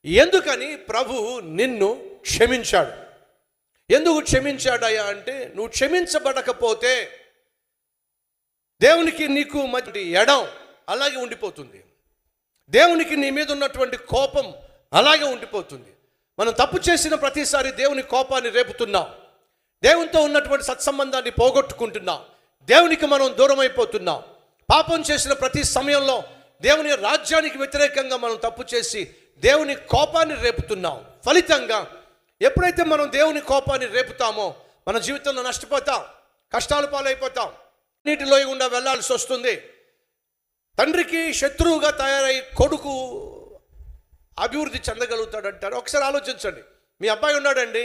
ఎందుకని ప్రభు నిన్ను క్షమించాడు? ఎందుకు క్షమించాడయ్యా అంటే, నువ్వు క్షమించబడకపోతే దేవునికి నీకు మధ్య ఎడం అలాగే ఉండిపోతుంది. దేవునికి నీ మీద ఉన్నటువంటి కోపం అలాగే ఉండిపోతుంది. మనం తప్పు చేసిన ప్రతిసారి దేవుని కోపాన్ని రేపుతున్నాం, దేవునితో ఉన్నటువంటి సత్సంబంధాన్ని పోగొట్టుకుంటున్నాం, దేవునికి మనం దూరం అయిపోతున్నాం. పాపం చేసిన ప్రతి సమయంలో దేవుని రాజ్యానికి వ్యతిరేకంగా మనం తప్పు చేసి దేవుని కోపాన్ని రేపుతున్నాం. ఫలితంగా ఎప్పుడైతే మనం దేవుని కోపాన్ని రేపుతామో మన జీవితంలో నష్టపోతాం, కష్టాల పాలైపోతాం, నీటిలో గుండా వెళ్ళాల్సి వస్తుంది. తండ్రికి శత్రువుగా తయారై కొడుకు అభివృద్ధి చెందగలుగుతాడంటారు. ఒకసారి ఆలోచించండి. మీ అబ్బాయి ఉన్నాడండి,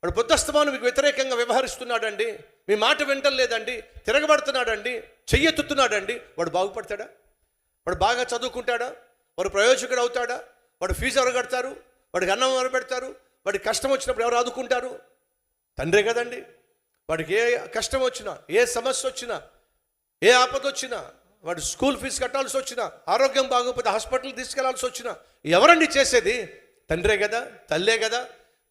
వాడు బుద్ధస్తమాను మీకు వ్యతిరేకంగా వ్యవహరిస్తున్నాడండి, మీ మాట వింటలేదండి, తిరగబడుతున్నాడండి, చెయ్యెత్తుతున్నాడండి, వాడు బాగుపడతాడా? వాడు బాగా చదువుకుంటాడా? వాడు ప్రయోజకుడు అవుతాడా? వాడు ఫీజు ఎవరు కడతారు? వాడికి అన్నం ఎవరు పెడతారు? వాడికి కష్టం వచ్చినప్పుడు ఎవరు ఆదుకుంటారు? తండ్రే కదండి. వాడికి ఏ కష్టం వచ్చినా, ఏ సమస్య వచ్చినా, ఏ ఆపద వచ్చినా, వాడు స్కూల్ ఫీజు కట్టాల్సి వచ్చినా, ఆరోగ్యం బాగోకపోతే హాస్పిటల్ తీసుకెళ్లాల్సి వచ్చినా ఎవరండి చేసేది? తండ్రే కదా, తల్లే కదా.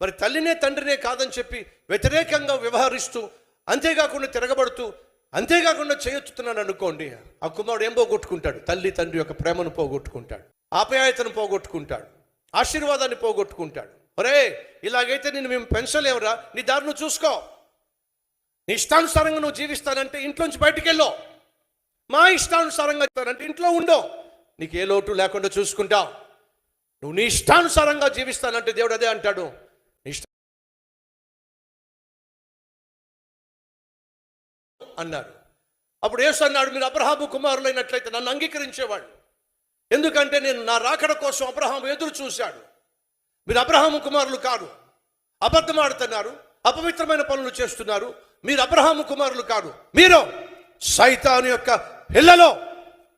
మరి తల్లినే తండ్రినే కాదని చెప్పి వ్యతిరేకంగా వ్యవహరిస్తూ, అంతేకాకుండా తిరగబడుతూ, అంతేకాకుండా చేయొచ్చుతున్నాను అనుకోండి, ఆ కుమారుడు ఏం పోగొట్టుకుంటాడు? తల్లి తండ్రి యొక్క ప్రేమను పోగొట్టుకుంటాడు, ఆప్యాయతను పోగొట్టుకుంటాడు, ఆశీర్వాదాన్ని పోగొట్టుకుంటాడు. ఒరే, ఇలాగైతే నేను మేము పెంచలేవురా, నీ దారి నువ్వు చూసుకో, నీ ఇష్టానుసారంగా నువ్వు జీవిస్తానంటే ఇంట్లోంచి బయటికి వెళ్ళో, మా ఇష్టానుసారంగా చెప్తానంటే ఇంట్లో ఉండో, నీకు ఏ లోటు లేకుండా చూసుకుంటావు. నువ్వు నీ ఇష్టానుసారంగా జీవిస్తానంటే దేవుడు అదే అంటాడు, అన్నారు. అప్పుడు యేసు అన్నాడు, మీరు అబ్రహాము కుమారులైనట్లయితే నన్ను అంగీకరించేవాడు. ఎందుకంటే నేను నా రాకడ కోసం అబ్రహాము ఎదురు చూశాడు. మీరు అబ్రహాము కుమారులు కాదు, అబద్ధం ఆడుతున్నారు, అపవిత్రమైన పనులు చేస్తున్నారు. మీరు అబ్రహాము కుమారులు కాదు, మీరు సైతాను యొక్క పిల్లలో.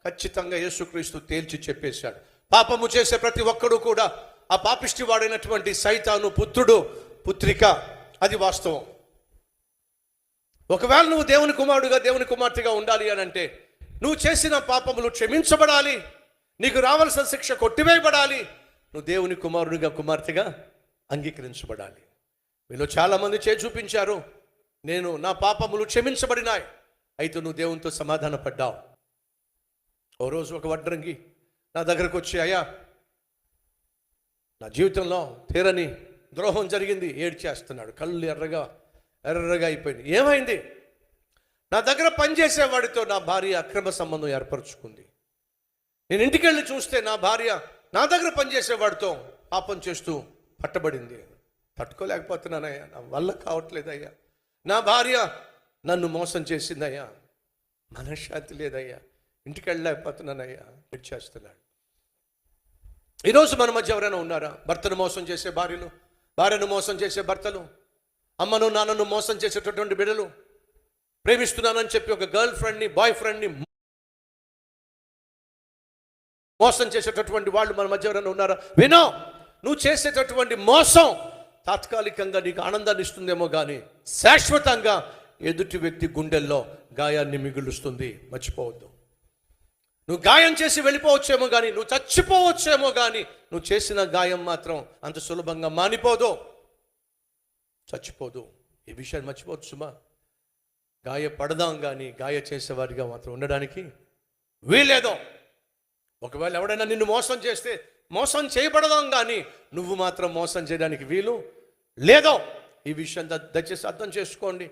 ఖచ్చితంగా యేసుక్రీస్తు తేల్చి చెప్పేశాడు. పాపము చేసే ప్రతి ఒక్కడు కూడా ఆ పాపిష్టి వాడైనటువంటి సైతాను పుత్రుడు, పుత్రిక. అది వాస్తవం. ఒకవేళ నువ్వు దేవుని కుమారుడుగా, దేవుని కుమార్తెగా ఉండాలి అని అంటే, నువ్వు చేసిన పాపములు క్షమించబడాలి, నీకు రావాల్సిన శిక్ష కొట్టివేయబడాలి, నువ్వు దేవుని కుమారుడిగా, కుమార్తెగా అంగీకరించబడాలి. మీలో చాలామంది చూపించారు, నేను నా పాపములు క్షమించబడినాయి, అయితే నువ్వు దేవునితో సమాధాన పడ్డావు. ఓ రోజు ఒక వడ్రంగి నా దగ్గరకు వచ్చి, అయ్యా నా జీవితంలో తీరని ద్రోహం జరిగింది, ఏడ్చేస్తున్నాడు, కళ్ళు ఎర్రగా అయిపోయింది. ఏమైంది? నా దగ్గర పనిచేసేవాడితో నా భార్య అక్రమ సంబంధం ఏర్పరచుకుంది. నేను ఇంటికి వెళ్ళి చూస్తే నా భార్య నా దగ్గర పనిచేసేవాడితో పాపం చేస్తూ పట్టబడింది. తట్టుకోలేకపోతున్నానయ్యా, నా వల్ల కావట్లేదయ్యా, నా భార్య నన్ను మోసం చేసిందయ్యా, మనశ్శాంతి లేదయ్యా, ఇంటికి వెళ్ళలేకపోతున్నానయ్యా, ఏడ్చేస్తున్నాడు. ఈరోజు మన మధ్య ఎవరైనా ఉన్నారా? భర్తను మోసం చేసే భార్యలు, భార్యను మోసం చేసే భర్తలు, అమ్మను నాన్నను మోసం చేసేటటువంటి బిడ్డలు, ప్రేమిస్తున్నానని చెప్పి ఒక గర్ల్ ఫ్రెండ్ని, బాయ్ ఫ్రెండ్ని మోసం చేసేటటువంటి వాళ్ళు మన మధ్య ఎవరైనా ఉన్నారా? వినో, నువ్వు చేసేటటువంటి మోసం తాత్కాలికంగా నీకు ఆనందాన్ని ఇస్తుందేమో కానీ శాశ్వతంగా ఎదుటి వ్యక్తి గుండెల్లో గాయాన్ని మిగులుస్తుంది. మర్చిపోవద్దు. నువ్వు గాయం చేసి వెళ్ళిపోవచ్చేమో కానీ, నువ్వు చచ్చిపోవచ్చేమో కానీ, నువ్వు చేసిన గాయం మాత్రం అంత సులభంగా మానిపోదు, చచ్చిపోదు. ఈ విషయాన్ని మర్చిపోవచ్చు సుమా. గాయపడదాం కానీ గాయ చేసేవారిగా మాత్రం ఉండడానికి వీలేదో. ఒకవేళ ఎవడైనా నిన్ను మోసం చేస్తే మోసం చేయబడదాం కానీ నువ్వు మాత్రం మోసం చేయడానికి వీలు లేదో. ఈ విషయం దయచేసి అర్థం చేసుకోండి.